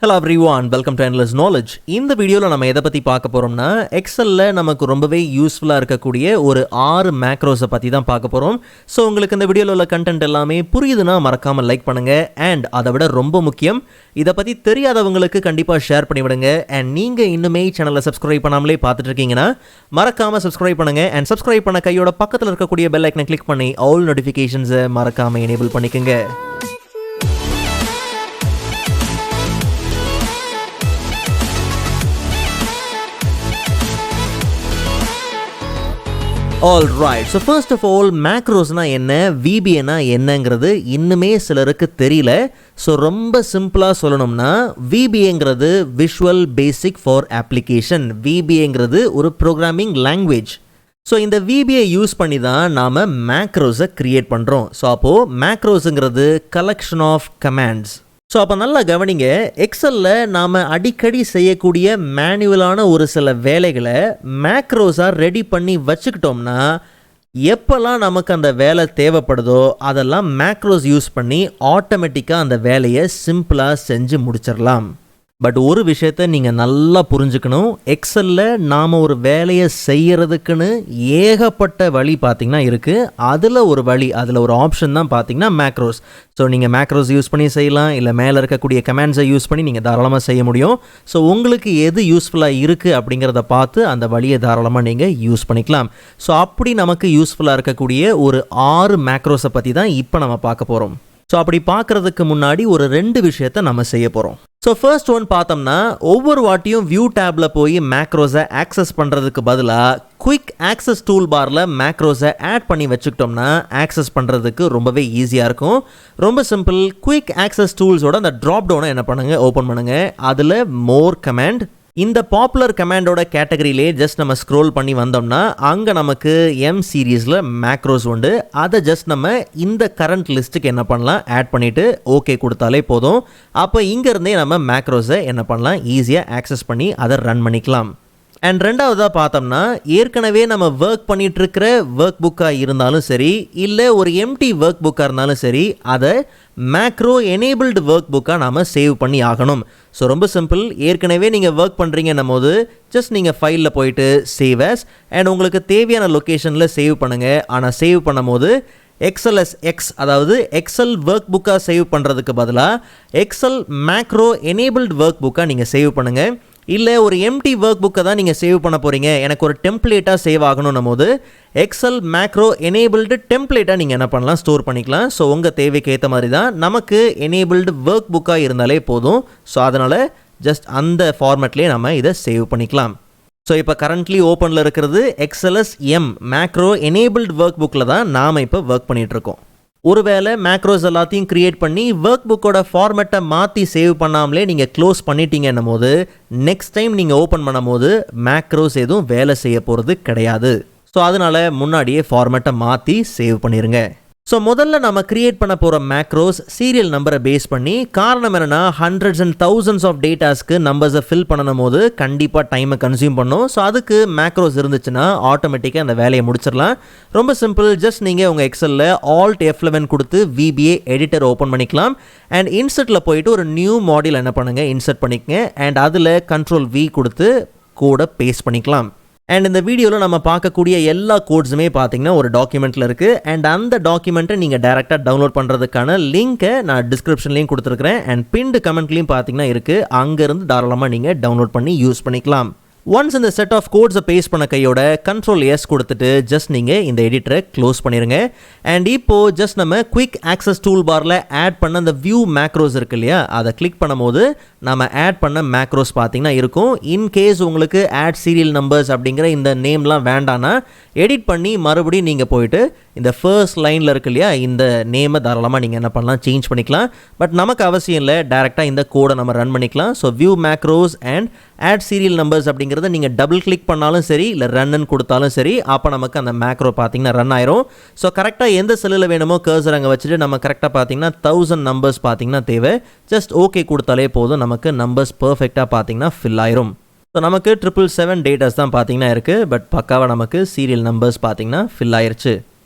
Hello everyone, welcome to Endless Knowledge. இந்த வீடியோவில் நம்ம எதை பற்றி பார்க்க போகிறோம்னா எக்ஸலில் நமக்கு ரொம்பவே யூஸ்ஃபுல்லாக இருக்கக்கூடிய ஒரு 6 மேக்ரோஸை பற்றி தான் பார்க்க போகிறோம். ஸோ உங்களுக்கு இந்த வீடியோவில் உள்ள கண்டென்ட் எல்லாமே புரியுதுன்னா மறக்காமல் லைக் பண்ணுங்கள். அண்ட் அதை விட ரொம்ப முக்கியம், இதை பற்றி தெரியாதவங்களுக்கு கண்டிப்பாக ஷேர் பண்ணிவிடுங்க. அண்ட் நீங்கள் இன்னுமே சேனலை சப்ஸ்கிரைப் பண்ணாமலே பார்த்துட்டு இருக்கீங்கன்னா மறக்காமல் சப்ஸ்கிரைப் பண்ணுங்கள். அண்ட் சப்ஸ்கிரைப் பண்ண கையோட பக்கத்தில் இருக்கக்கூடிய பெல் ஐக்கனை கிளிக் பண்ணி ஆல் நோட்டிஃபிகேஷன்ஸை மறக்காமல் எனேபிள் பண்ணிக்கோங்க. Alright, so first of all, macrosனா என்ன, VBA என்னங்கிறது இன்னுமே சிலருக்கு தெரியல. ஸோ ரொம்ப சிம்பிளாக சொல்லணும்னா VBAங்கிறது விஷுவல் பேசிக் ஃபார் அப்ளிகேஷன். VBAங்கிறது ஒரு ப்ரோக்ராமிங் லாங்குவேஜ். ஸோ இந்த VBA யூஸ் பண்ணி தான் நாம் மேக்ரோஸை க்ரியேட் பண்ணுறோம். ஸோ அப்போது மேக்ரோஸுங்கிறது கலெக்ஷன் ஆஃப் கமாண்ட்ஸ். ஸோ அப்போ நல்லா கவனிங்க, எக்ஸலில் நாம் அடிக்கடி செய்யக்கூடிய மேனுவலான ஒரு சில வேலைகளை மேக்ரோஸாக ரெடி பண்ணி வச்சுக்கிட்டோம்னா எப்போல்லாம் நமக்கு அந்த வேலை தேவைப்படுதோ அதெல்லாம் மேக்ரோஸ் யூஸ் பண்ணி ஆட்டோமேட்டிக்காக அந்த வேலையை சிம்பிளாக செஞ்சு முடிச்சிடலாம். பட் ஒரு விஷயத்தை நீங்கள் நல்லா புரிஞ்சுக்கணும், எக்ஸலில் நாம் ஒரு வேலையை செய்கிறதுக்குன்னு ஏகப்பட்ட வழி பார்த்திங்கன்னா இருக்குது. அதில் ஒரு வழி, அதில் ஒரு ஆப்ஷன் தான் பார்த்திங்கன்னா மேக்ரோஸ். ஸோ நீங்கள் மேக்ரோஸ் யூஸ் பண்ணி செய்யலாம், இல்லை மேலே இருக்கக்கூடிய கமாண்ட்ஸை யூஸ் பண்ணி நீங்கள் தாராளமாக செய்ய முடியும். ஸோ உங்களுக்கு எது யூஸ்ஃபுல்லாக இருக்குது அப்படிங்கிறத பார்த்து அந்த வழியை தாராளமாக நீங்கள் யூஸ் பண்ணிக்கலாம். ஸோ அப்படி நமக்கு யூஸ்ஃபுல்லாக இருக்கக்கூடிய ஒரு 6 மேக்ரோஸை பற்றி தான் இப்போ நம்ம பார்க்க போகிறோம். ஸோ அப்படி பார்க்குறதுக்கு முன்னாடி ஒரு 2 விஷயத்தை நம்ம செய்ய போகிறோம். ஸோ ஃபர்ஸ்ட் ஒன் பார்த்தோம்னா, ஒவ்வொரு வாட்டியும் வியூ டேப்பில் போய் மேக்ரோஸை ஆக்சஸ் பண்ணுறதுக்கு பதிலாக குயிக் ஆக்சஸ் டூல் பாரில் மேக்ரோஸை ஆட் பண்ணி வச்சுக்கிட்டோம்னா ஆக்சஸ் பண்ணுறதுக்கு ரொம்பவே ஈஸியாக இருக்கும். ரொம்ப சிம்பிள், குயிக் ஆக்சஸ் டூல்ஸோட அந்த ட்ராப் டவுனை என்ன பண்ணுங்கள், ஓப்பன் பண்ணுங்கள். அதில் மோர் கமாண்ட், இந்த பாப்புலர் கமாண்டோட கேட்டகரியிலே ஜஸ்ட் நம்ம ஸ்க்ரோல் பண்ணி வந்தோம்னா அங்கே நமக்கு எம் சீரீஸில் மேக்ரோஸ் உண்டு. அதை ஜஸ்ட் நம்ம இந்த கரண்ட் லிஸ்ட்டுக்கு என்ன பண்ணலாம், ஆட் பண்ணிவிட்டு ஓகே கொடுத்தாலே போதும். அப்போ இங்கேருந்தே நம்ம மேக்ரோஸை என்ன பண்ணலாம், ஈஸியாக ஆக்சஸ் பண்ணி அதை ரன் பண்ணிக்கலாம். அண்ட் ரெண்டாவதாக பார்த்தோம்னா, ஏற்கனவே நம்ம ஒர்க் பண்ணிகிட்ருக்கிற ஒர்க் புக்காக இருந்தாலும் சரி, இல்லை ஒரு எம்டி ஒர்க் புக்காக இருந்தாலும் சரி, அதை மேக்ரோ எனேபிள்டு ஒர்க் புக்காக நாம் சேவ் பண்ணி ஆகணும். ஸோ ரொம்ப சிம்பிள், ஏற்கனவே நீங்கள் ஒர்க் பண்ணுறீங்கன்னும் போது ஜஸ்ட் நீங்கள் ஃபைலில் போயிட்டு சேவ் ஆஸ் அண்ட் உங்களுக்கு தேவையான லொக்கேஷனில் சேவ் பண்ணுங்கள். ஆனால் சேவ் பண்ணும் போது எக்ஸ்எல்எஸ்எக்ஸ், அதாவது எக்ஸல் ஒர்க் புக்காக சேவ் பண்ணுறதுக்கு பதிலாக எக்ஸல் மேக்ரோ எனேபிள்டு ஒர்க் புக்காக நீங்கள் சேவ் பண்ணுங்கள். இல்லை ஒரு எம்டி ஒர்க் புக்கை தான் நீங்கள் சேவ் பண்ண போகிறீங்க, எனக்கு ஒரு டெம்ப்ளேட்டாக சேவ் ஆகணும் போது எக்ஸல் மேக்ரோ எனேபிள்டு டெம்ப்ளேட்டாக நீங்கள் என்ன பண்ணலாம், ஸ்டோர் பண்ணிக்கலாம். ஸோ உங்கள் தேவைக்கு ஏற்ற மாதிரி தான், நமக்கு எனேபிள்டு ஒர்க் புக்காக இருந்தாலே போதும். ஸோ அதனால் ஜஸ்ட் அந்த ஃபார்மேட்லேயே நம்ம இதை சேவ் பண்ணிக்கலாம். ஸோ இப்போ கரண்ட்லி ஓப்பனில் இருக்கிறது XLS-M மேக்ரோ எனேபிள்டு ஒர்க் புக்கில் தான் நாம் இப்போ ஒர்க் பண்ணிகிட்ருக்கோம். ஒருவேளை மேக்ரோஸ் எல்லாத்தையும் க்ரியேட் பண்ணி ஒர்க் புக்கோட ஃபார்மேட்டை மாற்றி சேவ் பண்ணாமலே நீங்கள் க்ளோஸ் பண்ணிட்டீங்கன்னும் போது நெக்ஸ்ட் டைம் நீங்கள் ஓப்பன் பண்ணும் போது மேக்ரோஸ் எதுவும் வேலை செய்ய போகிறது கிடையாது. ஸோ அதனால் முன்னாடியே ஃபார்மேட்டை மாற்றி சேவ் பண்ணிடுங்க. ஸோ முதல்ல நம்ம கிரியேட் பண்ண போகிற மேக்ரோஸ் சீரியல் நம்பரை பேஸ் பண்ணி, காரணம் என்னென்னா ஹண்ட்ரட்ஸ் அண்ட் தௌசண்ட்ஸ் ஆஃப் டேட்டாஸ்க்கு நம்பர்ஸை ஃபில் பண்ணணும் போது கண்டிப்பாக டைமை கன்சியூம் பண்ணும். ஸோ அதுக்கு மேக்ரோஸ் இருந்துச்சுன்னா ஆட்டோமேட்டிக்காக அந்த வேலையை முடிச்சிடலாம். ரொம்ப சிம்பிள், ஜஸ்ட் நீங்கள் உங்கள் எக்ஸலில் Alt F11 கொடுத்து VBA எடிட்டர் ஓப்பன் பண்ணிக்கலாம். அண்ட் இன்சர்ட்டில் போயிட்டு ஒரு நியூ மாடியூல் என்ன பண்ணுங்கள், இன்சர்ட் பண்ணிக்கங்க. அண்ட் அதில் Ctrl+V கொடுத்து கோடை பேஸ்ட் பண்ணிக்கலாம். அண்ட் இந்த வீடியோவில் நம்ம பார்க்கக்கூடிய எல்லா கோட்ஸுமே பார்த்தீங்கன்னா ஒரு டாக்குமெண்ட்டில் இருக்குது. அண்ட் அந்த டாக்குமெண்ட்டை நீங்கள் டேரெக்டாக டவுன்லோட் பண்ணுறதுக்கான லிங்க்கை நான் டிஸ்கிரிப்ஷன்லேயும் கொடுத்துருக்குறேன். அண்ட் பின்டு கமெண்ட்லேயும் பார்த்தீங்கன்னா இருக்குது, அங்கேருந்து தாராளமாக நீங்கள் டவுன்லோட் பண்ணி யூஸ் பண்ணிக்கலாம். ஒன்ஸ் இந்த செட் ஆஃப் கோட்ஸை பேஸ்ட் பண்ண கையோட Ctrl+S கொடுத்துட்டு ஜஸ்ட் நீங்கள் இந்த எடிட்டரை க்ளோஸ் பண்ணிடுங்க. அண்ட் இப்போது ஜஸ்ட் நம்ம குயிக் ஆக்சஸ் டூல் பாரில் ஆட் பண்ண அந்த வியூ மேக்ரோஸ் இருக்கு இல்லையா, அதை கிளிக் பண்ணும் போது நம்ம ஆட் பண்ண மேக்ரோஸ் பார்த்தீங்கன்னா இருக்கும். இன்கேஸ் உங்களுக்கு ஆட் சீரியல் நம்பர்ஸ் அப்படிங்கிற இந்த நேம்லாம் வேண்டான்னா எடிட் பண்ணி மறுபடியும் நீங்கள் போயிட்டு இந்த ஃபர்ஸ்ட் லைனில் இருக்கு இல்லையா, இந்த நேமை தாராளமாக நீங்கள் என்ன பண்ணலாம், சேஞ்ச் பண்ணிக்கலாம். பட் நமக்கு அவசியம் இல்லை, டேரெக்டாக இந்த கோடை நம்ம ரன் பண்ணிக்கலாம். So view macros and add serial numbers அப்படிங்கிறத நீங்கள் டபுள் கிளிக் பண்ணாலும் சரி, இல்லை ரன்னு கொடுத்தாலும் சரி, அப்போ நமக்கு அந்த மேக்ரோ பார்த்தீங்கன்னா ரன் ஆயிரும். ஸோ கரெக்டாக எந்த செல்லில் வேணுமோ கர்சர் அங்கே வச்சுட்டு நம்ம கரெக்டாக பார்த்தீங்கன்னா 1000 நம்பர்ஸ் பார்த்தீங்கன்னா தேவை. ஜஸ்ட் ஓகே கொடுத்தாலே போதும், நமக்கு நம்பர்ஸ் பர்ஃபெக்டாக பார்த்தீங்கன்னா ஃபில் ஆயிரும். ஸோ நமக்கு 777 டேட்டாஸ் தான் பார்த்தீங்கன்னா இருக்குது. பட் பக்காவாக நமக்கு சீரியல் நம்பர்ஸ் பார்த்தீங்கன்னா ஃபில் ஆயிருச்சு.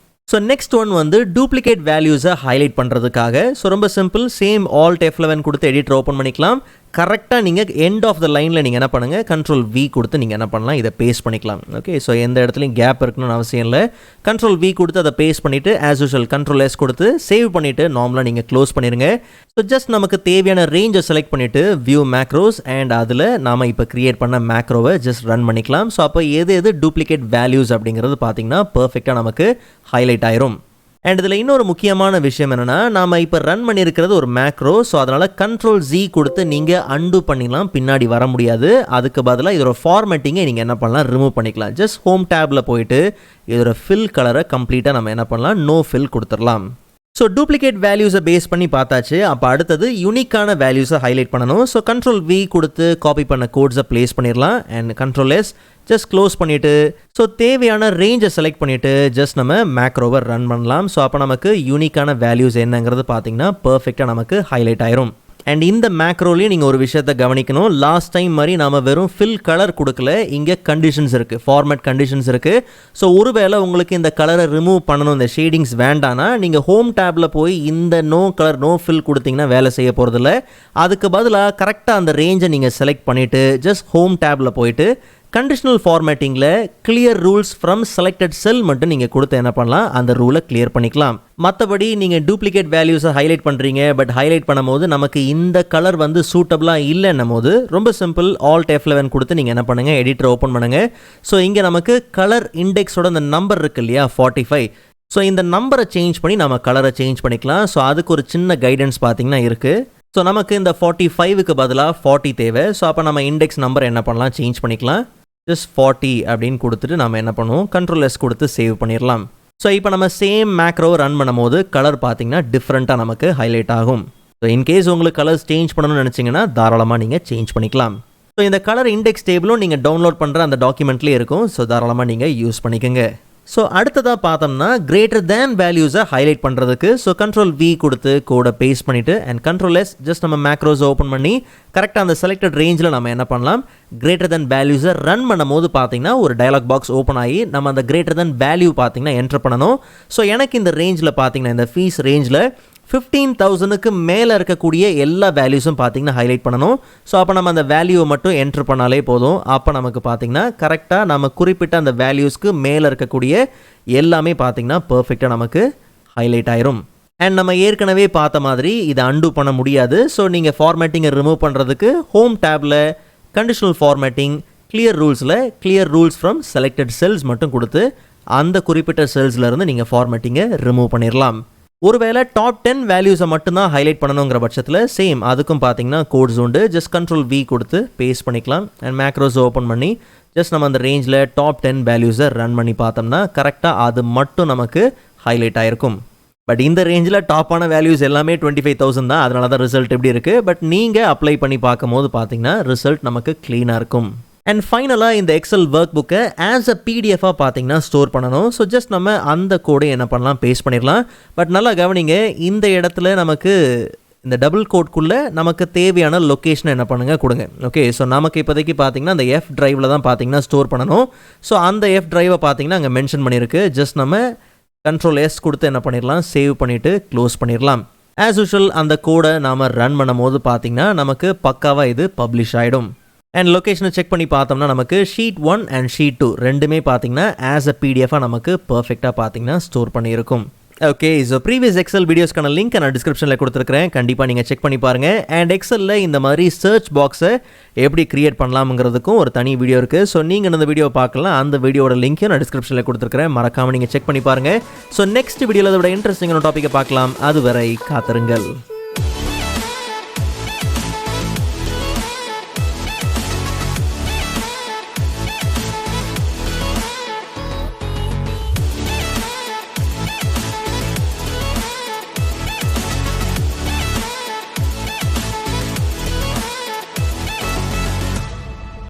ஸோ நெக்ஸ்ட் ஒன் வந்து டூப்ளிகேட் வேல்யூஸை ஹைலைட் பண்ணுறதுக்காக. ஸோ ரொம்ப சிம்பிள், சேம் Alt F11 கொடுத்து எடிட்டர் ஓப்பன் பண்ணிக்கலாம். கரெக்டாக நீங்கள் எண்ட் ஆஃப் த லைனில் நீங்கள் என்ன பண்ணுங்கள், Ctrl V கொடுத்து நீங்கள் என்ன பண்ணலாம், இதை பேஸ்ட் பண்ணிக்கலாம். ஓகே, ஸோ எந்த இடத்துலையும் கேப் இருக்கணும்னு அவசியம் இல்லை. Ctrl V கொடுத்து அதை பேஸ்ட் பண்ணிவிட்டு ஆஸ் யூஷுவல் Ctrl S கொடுத்து சேவ் பண்ணிவிட்டு நார்மலாக நீங்கள் க்ளோஸ் பண்ணிடுங்க. ஸோ ஜஸ்ட் நமக்கு தேவையான ரேஞ்சை செலக்ட் பண்ணிவிட்டு வியூ மேக்ரோஸ் அண்ட் அதில் நாம் இப்போ க்ரியேட் பண்ண மேக்ரோவை ஜஸ்ட் ரன் பண்ணிக்கலாம். ஸோ அப்போ எது டூப்ளிகேட் வேல்யூஸ் அப்படிங்கிறது பார்த்தீங்கன்னா பர்ஃபெக்டாக நமக்கு ஹைலைட் ஆயிரும். அண்ட் இதில் இன்னொரு முக்கியமான விஷயம் என்னென்னா, நாம் இப்போ ரன் பண்ணியிருக்கிறது ஒரு மேக்ரோ. ஸோ அதனால் Ctrl Z கொடுத்து நீங்கள் அன்டூ பண்ணிக்கலாம், பின்னாடி வர முடியாது. அதுக்கு பதிலாக இதோட ஃபார்மேட்டிங்கை நீங்கள் என்ன பண்ணலாம், ரிமூவ் பண்ணிக்கலாம். ஜஸ்ட் ஹோம் டேப்பில் போயிட்டு இதோட ஃபில் கலரை கம்ப்ளீட்டாக நம்ம என்ன பண்ணலாம், நோ ஃபில் கொடுத்துடலாம். ஸோ டூப்ளிகேட் வேல்யூஸை பேஸ் பண்ணி பார்த்தாச்சு. அப்போ அடுத்தது யூனிக்கான வேல்யூஸை ஹைலைட் பண்ணணும். ஸோ Ctrl V கொடுத்து காப்பி பண்ண கோட்ஸை ப்ளேஸ் பண்ணிடலாம். And Ctrl S just close பண்ணிவிட்டு ஸோ தேவையான ரேஞ்சை செலக்ட் பண்ணிவிட்டு ஜஸ்ட் நம்ம மேக்ரோவை ரன் பண்ணலாம். ஸோ அப்போ நமக்கு யூனிக்கான வேல்யூஸ் என்னங்கிறது பார்த்தீங்கன்னா பர்ஃபெக்டாக நமக்கு ஹைலைட் ஆயிரும். அண்ட் இந்த மேக்ரோலையும் நீங்கள் ஒரு விஷயத்தை கவனிக்கணும். லாஸ்ட் டைம் மாதிரி நாம் வெறும் ஃபில் கலர் கொடுக்கல, இங்கே கண்டிஷன்ஸ் இருக்குது, ஃபார்மேட் கண்டிஷன்ஸ் இருக்குது. ஸோ ஒருவேளை உங்களுக்கு இந்த கலரை ரிமூவ் பண்ணணும், இந்த ஷேடிங்ஸ் வேண்டானா நீங்கள் ஹோம் டேப்பில் போய் இந்த நோ கலர் நோ ஃபில் கொடுத்தீங்கன்னா வேலை செய்ய போகிறதில்ல. அதுக்கு பதிலாக கரெக்டாக அந்த ரேஞ்சை நீங்கள் செலக்ட் பண்ணிவிட்டு ஜஸ்ட் ஹோம் டேப்பில் போயிட்டு கண்டிஷனல் ஃபார்மேட்டிங்கில் clear rules from selected cell மட்டும் நீங்கள் கொடுத்து என்ன பண்ணலாம், அந்த ரூலை கிளியர் பண்ணிக்கலாம். மற்றபடி நீங்கள் டூப்ளிகேட் வேல்யூஸை ஹைலைட் பண்ணுறீங்க, பட் ஹைலைட் பண்ணும்போது நமக்கு இந்த கலர் வந்து சூட்டபிளாக இல்லைன்னும் போது ரொம்ப சிம்பிள், Alt F11 கொடுத்து நீங்கள் என்ன பண்ணுங்கள், எடிட்டர் ஓப்பன் பண்ணுங்கள். ஸோ இங்கே நமக்கு கலர் இண்டெக்ஸோட அந்த நம்பர் இருக்கு இல்லையா 45, ஸோ இந்த நம்பரை சேஞ்ச் பண்ணி நம்ம கலரை சேஞ்ச் பண்ணிக்கலாம். ஸோ அதுக்கு ஒரு சின்ன கைடன்ஸ் பார்த்தீங்கன்னா இருக்குது. ஸோ நமக்கு இந்த 45க்கு பதிலாக 40 தேவை. ஸோ அப்போ நம்ம இண்டெக்ஸ் நம்பர் என்ன பண்ணலாம், சேஞ்ச் பண்ணிக்கலாம். ஜஸ்ட் 40 அப்படின்னு கொடுத்துட்டு நம்ம என்ன பண்ணுவோம், Ctrl S கொடுத்து சேவ் பண்ணிடலாம். ஸோ இப்போ நம்ம சேம் மேக்ரோ ரன் பண்ணும் போது கலர் பார்த்தீங்கன்னா டிஃப்ரெண்ட்டாக நமக்கு ஹைலைட் ஆகும். ஸோ இன்கேஸ் உங்களுக்கு கலர்ஸ் சேஞ்ச் பண்ணணும்னு நினச்சிங்கன்னா தாராளமாக நீங்கள் சேஞ்ச் பண்ணிக்கலாம். ஸோ இந்த கலர் இண்டெக்ஸ் டேபிளும் நீங்கள் டவுன்லோட் பண்ணுற அந்த டாக்குமெண்ட்லேயே இருக்கும். ஸோ தாராளமாக நீங்கள் யூஸ் பண்ணிக்கோங்க. ஸோ அடுத்ததாக பார்த்தோம்னா கிரேட்டர் தேன் வேல்யூஸை ஹைலைட் பண்ணுறதுக்கு ஸோ Ctrl V கொடுத்து கோடை பேஸ்ட் பண்ணிவிட்டு அண்ட் Ctrl S ஜஸ்ட் நம்ம மேக்ரோஸை ஓப்பன் பண்ணி கரெக்டாக அந்த செலக்டட் ரேஞ்சில் நம்ம என்ன பண்ணலாம், கிரேட்டர் தேன் வேல்யூஸை ரன் பண்ணும் போது பார்த்தீங்கன்னா ஒரு டயலாக் பாக்ஸ் ஓப்பன் ஆகி நம்ம அந்த கிரேட்டர் தேன் வேல்யூ பார்த்தீங்கன்னா என்டர் பண்ணணும். ஸோ எனக்கு இந்த ரேஞ்சில் பார்த்தீங்கன்னா இந்த ஃபீஸ் ரேஞ்சில் 15,000க்கு மேலே இருக்கக்கூடிய எல்லா வேல்யூஸும் பார்த்தீங்கன்னா ஹைலைட் பண்ணணும். ஸோ அப்போ நம்ம அந்த வேல்யூவை மட்டும் என்ட்ரு பண்ணாலே போதும். அப்போ நமக்கு பார்த்தீங்கன்னா கரெக்டாக நம்ம குறிப்பிட்ட அந்த வேல்யூஸ்க்கு மேலே இருக்கக்கூடிய எல்லாமே பார்த்தீங்கன்னா பர்ஃபெக்டாக நமக்கு ஹைலைட் ஆயிரும். அண்ட் நம்ம ஏற்கனவே பார்த்த மாதிரி இதை அன்டூ பண்ண முடியாது. ஸோ நீங்கள் ஃபார்மேட்டிங்கை ரிமூவ் பண்ணுறதுக்கு ஹோம் டேப்பில் conditional formatting clear rules from selected cells மட்டும் கொடுத்து அந்த குறிப்பிட்ட செல்ஸ்லேருந்து நீங்கள் ஃபார்மேட்டிங்கை ரிமூவ் பண்ணிடலாம். ஒருவேளை டாப் 10 வேல்யூஸை மட்டும்தான் ஹைலைட் பண்ணணுங்கிற பட்சத்தில் சேம் அதுக்கும் பார்த்தீங்கன்னா கோட்ஸ் உண்டு. ஜஸ்ட் Ctrl V கொடுத்து பேஸ்ட் பண்ணிக்கலாம் அண்ட் மேக்ரோஸ் ஓப்பன் பண்ணி ஜஸ்ட் நம்ம அந்த ரேஞ்சில் டாப் 10 வேல்யூஸை ரன் பண்ணி பார்த்தோம்னா கரெக்டாக அது மட்டும் நமக்கு ஹைலைட் ஆகிருக்கும். பட் இந்த ரேஞ்சில் டாப்பான வேல்யூஸ் எல்லாமே 25,000 தான். அதனால தான் ரிசல்ட் எப்படி இருக்குது. பட் நீங்கள் அப்ளை பண்ணி பார்க்கும்போது பார்த்தீங்கன்னா ரிசல்ட் நமக்கு க்ளீனாக இருக்கும். அண்ட் ஃபைனலாக இந்த எக்ஸல் ஒர்க் புக்கை ஆஸ் அ பிடிஎஃபாக பார்த்தீங்கன்னா ஸ்டோர் பண்ணணும். ஸோ ஜஸ்ட் நம்ம அந்த கோடை என்ன பண்ணலாம், பேஸ்ட் பண்ணிடலாம். பட் நல்லா கவனிங்க, இந்த இடத்துல நமக்கு இந்த டபுள் கோட்குள்ளே நமக்கு தேவையான லொக்கேஷனை என்ன பண்ணுங்கள் கொடுங்க. ஓகே, ஸோ நமக்கு இப்போதைக்கு பார்த்தீங்கன்னா அந்த F டிரைவில் தான் பார்த்தீங்கன்னா ஸ்டோர் பண்ணணும். ஸோ அந்த F டிரைவை பார்த்தீங்கன்னா அங்கே மென்ஷன் பண்ணியிருக்கு. ஜஸ்ட் நம்ம Ctrl S கொடுத்து என்ன பண்ணிடலாம், சேவ் பண்ணிவிட்டு க்ளோஸ் பண்ணிடலாம். ஆஸ் யூஷுவல் அந்த கோடை நாம் ரன் பண்ணும் போது பார்த்தீங்கன்னா நமக்கு பக்காவாக இது பப்ளிஷ் ஆகிடும். அண்ட் லொக்கேஷனை செக் பண்ணி பார்த்தோம்னா நமக்கு ஷீட் 1 அண்ட் ஷீட் 2 ரெண்டுமே பார்த்தீங்கன்னா ஆஸ் அ பிடிஎஃபாக நமக்கு பர்ஃபெக்டாக பார்த்தீங்கன்னா ஸ்டோர் பண்ணியிருக்கும். ஓகே, ஸோ ப்ரீவியஸ் எக்ஸல் வீடியோஸ்க்கான லிங்க் நான் டிஸ்கிரிப்ஷனில் கொடுத்துருக்கிறேன். கண்டிப்பாக நீங்கள் செக் பண்ணி பாருங்கள். அண்ட் எக்ஸலில் இந்த மாதிரி சர்ச் பாக்ஸை எப்படி கிரியேட் பண்ணலாம்ங்கிறதுக்கும் ஒரு தனி வீடியோ இருக்குது. ஸோ நீங்கள் இந்த வீடியோ பார்க்கலாம். அந்த வீடியோட லிங்க்கையும் நான் டிஸ்கிரிப்ஷனில் கொடுத்துருக்கிறேன். மறக்காமல் நீங்கள் செக் பண்ணி பாருங்கள். ஸோ நெக்ஸ்ட் வீடியோவில் அதோட இன்ட்ரெஸ்டிங்கான டாப்பிக்கை பார்க்கலாம். அதுவரை காத்திருங்கள்.